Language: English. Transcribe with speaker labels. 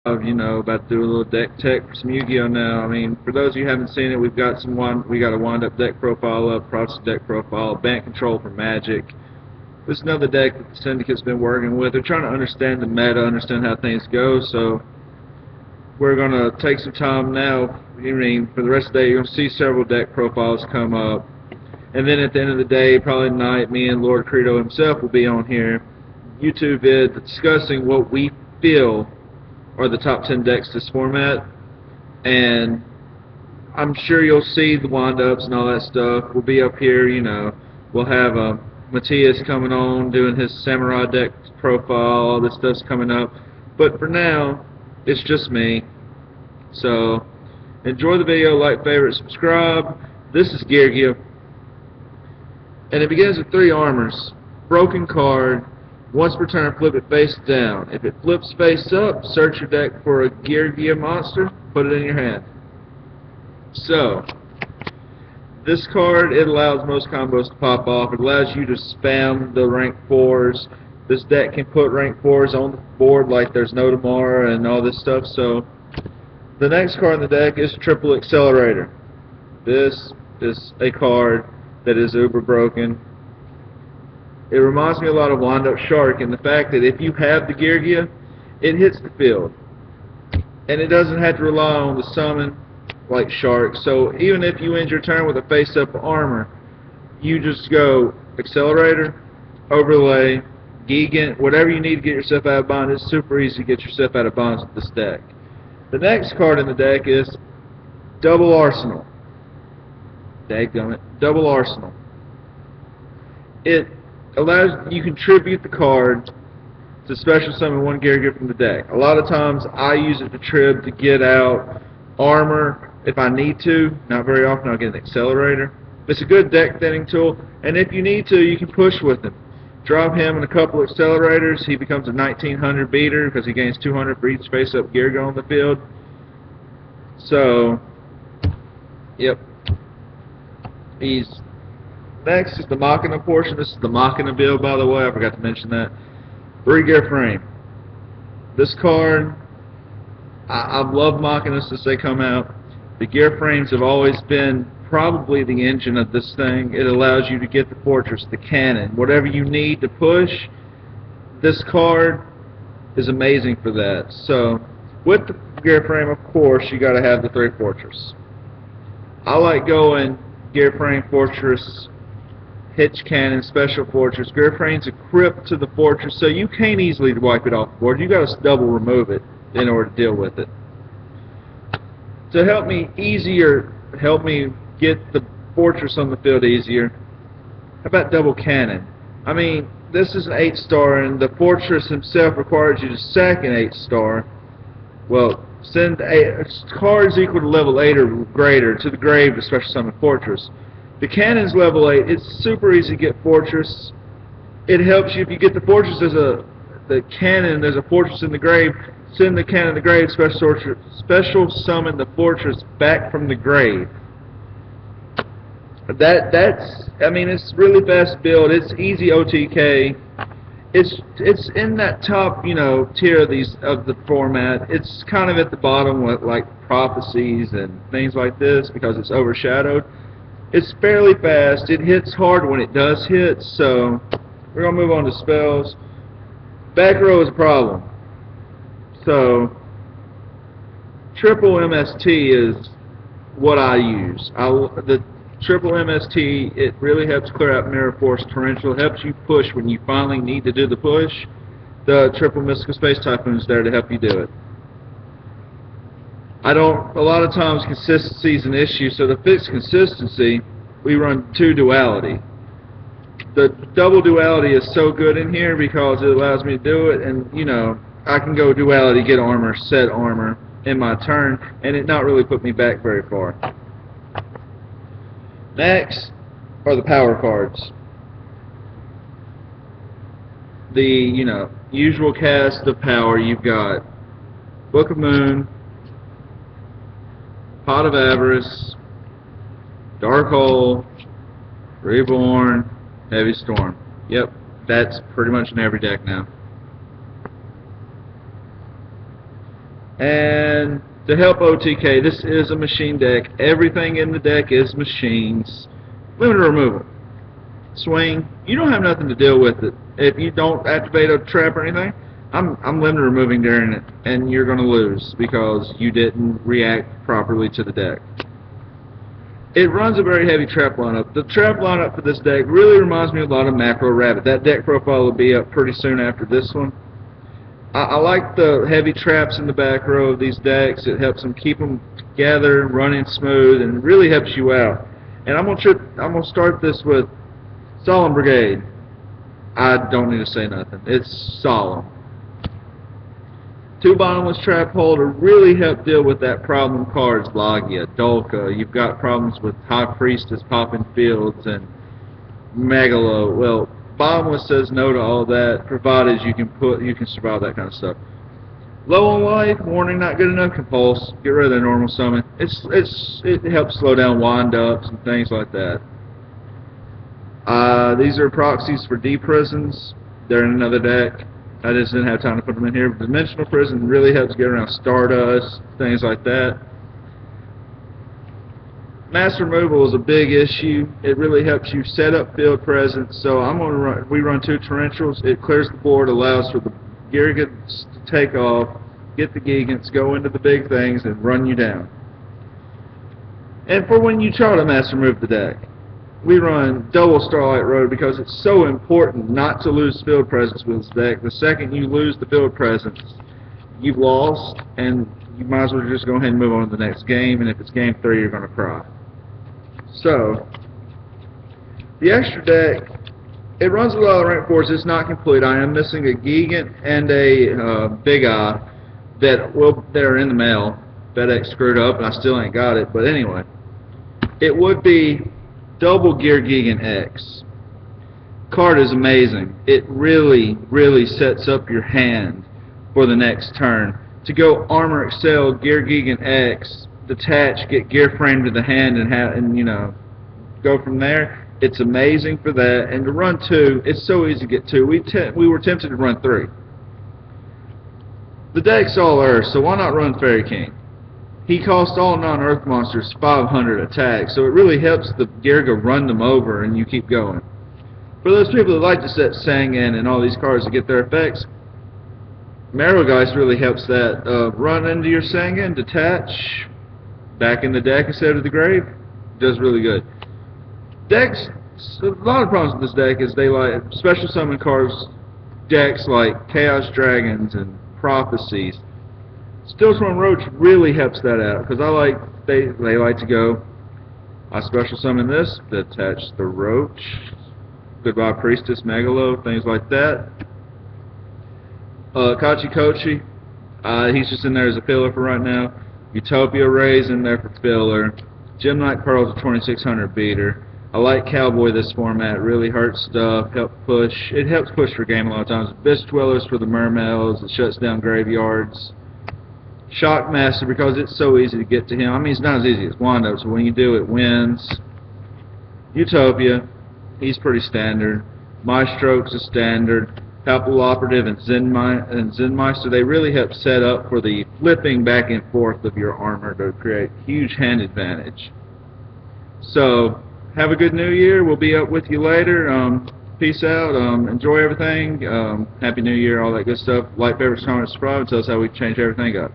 Speaker 1: You know, about to do a little deck tech for some Yu-Gi-Oh now. I mean, for those of you who haven't seen it, we got a wind-up deck profile up, process deck profile, bank control for Magic. This is another deck that the Syndicate's been working with. They're trying to understand the meta, understand how things go. So we're gonna take some time now. I mean, for the rest of the day, you're gonna see several deck profiles come up, and then at the end of the day, probably tonight, me and Lord Credo himself will be on here, YouTube vid, discussing what we feel are the top 10 decks this format, and I'm sure you'll see the wind-ups and all that stuff. We'll be up here, you know, we'll have Matthias coming on, doing his Samurai deck profile, all this stuff's coming up, but for now, it's just me. So, enjoy the video, like, favorite, subscribe. This is Geargia, and it begins with 3 armors. Broken card. Once per turn, flip it face down. If it flips face up, search your deck for a Geargia monster, put it in your hand. So, this card, it allows most combos to pop off. It allows you to spam the rank 4s. This deck can put rank 4s on the board like there's no tomorrow and all this stuff. So, the next card in the deck is Triple Accelerator. This is a card that is uber broken. It reminds me a lot of Wind Up Shark in the fact that if you have the Geargia, it hits the field. And it doesn't have to rely on the summon like Shark. So even if you end your turn with a face-up armor, you just go Accelerator, Overlay, Gigant, whatever you need to get yourself out of bind. It's super easy to get yourself out of bonds with this deck. The next card in the deck is Double Arsenal. Dadgummit, Double Arsenal. It allows you contribute the card to special summon 1 Geargia from the deck. A lot of times I use it to trib to get out armor if I need to. Not very often I'll get an Accelerator. It's a good deck thinning tool, and if you need to, you can push with him. Drop him in a couple of Accelerators, he becomes a 1900 beater because he gains 200 for each face-up Geargia on the field. So, yep. Next is the Machina portion. This is the Machina build, by the way. I forgot to mention that. 3 gear frame. This card, I've loved Machina since they come out. The gear frames have always been probably the engine of this thing. It allows you to get the fortress, the cannon, whatever you need to push. This card is amazing for that. So, with the gear frame, of course, you got to have the 3 fortress. I like going gear frame, fortress, hitch cannon, special fortress. Gear frame's a crypt to the fortress, so you can't easily wipe it off the board. You got to double remove it in order to deal with it. To help me get the fortress on the field easier, how about double cannon? I mean, this is an 8-star, and the fortress himself requires you to sack an 8-star. Well, send cards equal to level 8 or greater to the grave to special summon fortress. The cannon's level 8. It's super easy to get fortress. It helps you if you get the fortress. The cannon. There's a fortress in the grave. Send the cannon to the grave. Special summon the fortress back from the grave. I mean, it's really fast build. It's easy OTK. It's in that top, you know, tier of the format. It's kind of at the bottom with like prophecies and things like this because it's overshadowed. It's fairly fast. It hits hard when it does hit. So we're gonna move on to spells. Back row is a problem. So triple MST is what I use. The triple MST, it really helps clear out Mirror Force Torrential. It helps you push when you finally need to do the push. The triple Mystical Space Typhoon is there to help you do it. A lot of times consistency is an issue, so to fix consistency, we run 2 duality. The double duality is so good in here because it allows me to do it, and you know, I can go duality, get armor, set armor in my turn, and it not really put me back very far. Next are the power cards. The, you know, usual cast of power. You've got Book of Moon, Pot of Avarice, Dark Hole, Reborn, Heavy Storm. Yep, that's pretty much in every deck now. And to help OTK, this is a machine deck. Everything in the deck is machines. Limited removal. Swing, you don't have nothing to deal with it. If you don't activate a trap or anything, I'm limited removing during it, and you're going to lose because you didn't react properly to the deck. It runs a very heavy trap lineup. The trap lineup for this deck really reminds me a lot of Macro Rabbit. That deck profile will be up pretty soon after this one. I like the heavy traps in the back row of these decks. It helps them keep them together, running smooth, and really helps you out. And I'm gonna start this with Solemn Brigade. I don't need to say nothing. It's solemn. 2 bottomless trap holder really help deal with that problem cards, Logia, Dolka. You've got problems with High Priestess popping fields and Megalo. Well, bottomless says no to all that, provided you can survive that kind of stuff. Low on life, warning not good enough, compulse. Get rid of the normal summon. It helps slow down wind-ups and things like that. These are proxies for D-prisons. They're in another deck. I just didn't have time to put them in here. But Dimensional Prison really helps get around Stardust, things like that. Mass removal is a big issue. It really helps you set up field presence. So we run 2 torrentials. It clears the board, allows for the Geargians to take off, get the Gigants, go into the big things, and run you down. And for when you try to mass remove the deck, we run double Starlight Road because it's so important not to lose field presence with this deck. The second you lose the field presence, you've lost, and you might as well just go ahead and move on to the next game, and if it's game 3, you're going to cry. So, the extra deck, it runs a lot of rank 4s. It's not complete. I am missing a Gigant and a Big Eye that are in the mail. FedEx screwed up, and I still ain't got it. But anyway, it would be Double Gear Gigant X. Card is amazing. It really, really sets up your hand for the next turn. To go Armor Excel, Gear Gigant X, detach, get Gear Frame to the hand, and you know, go from there. It's amazing for that. And to run 2, it's so easy to get 2. We were tempted to run 3. The deck's all Earth, so why not run Fairy King? He costs all non-Earth monsters 500 attack, so it really helps the Gearga run them over and you keep going. For those people that like to set Sangan and all these cards to get their effects, Marrowgeist really helps that. Run into your Sangan, detach, back in the deck instead of the grave, does really good. Decks, a lot of problems with this deck is they like special summon cards, decks like Chaos Dragons and Prophecies. Steelstorm Roach really helps that out because they like to go, I special summon this, detach the Roach, goodbye Priestess, Megalo, things like that. Kachi Kochi, he's just in there as a filler for right now. Utopia Ray's in there for filler. Gemnite Pearl's a 2600 beater. I like Cowboy this format, really hurts stuff, it helps push for game a lot of times. Abyss Dwellers for the Mermails, it shuts down graveyards. Shockmaster because it's so easy to get to him. I mean, it's not as easy as Wando, so when you do, it wins. Utopia, he's pretty standard. Maestro's a standard. Palpable Operative and Zenmeister, they really help set up for the flipping back and forth of your armor to create huge hand advantage. So, have a good New Year. We'll be up with you later. Peace out. Enjoy everything. Happy New Year, all that good stuff. Like, favorite, comment, subscribe. Tell us how we can change everything up.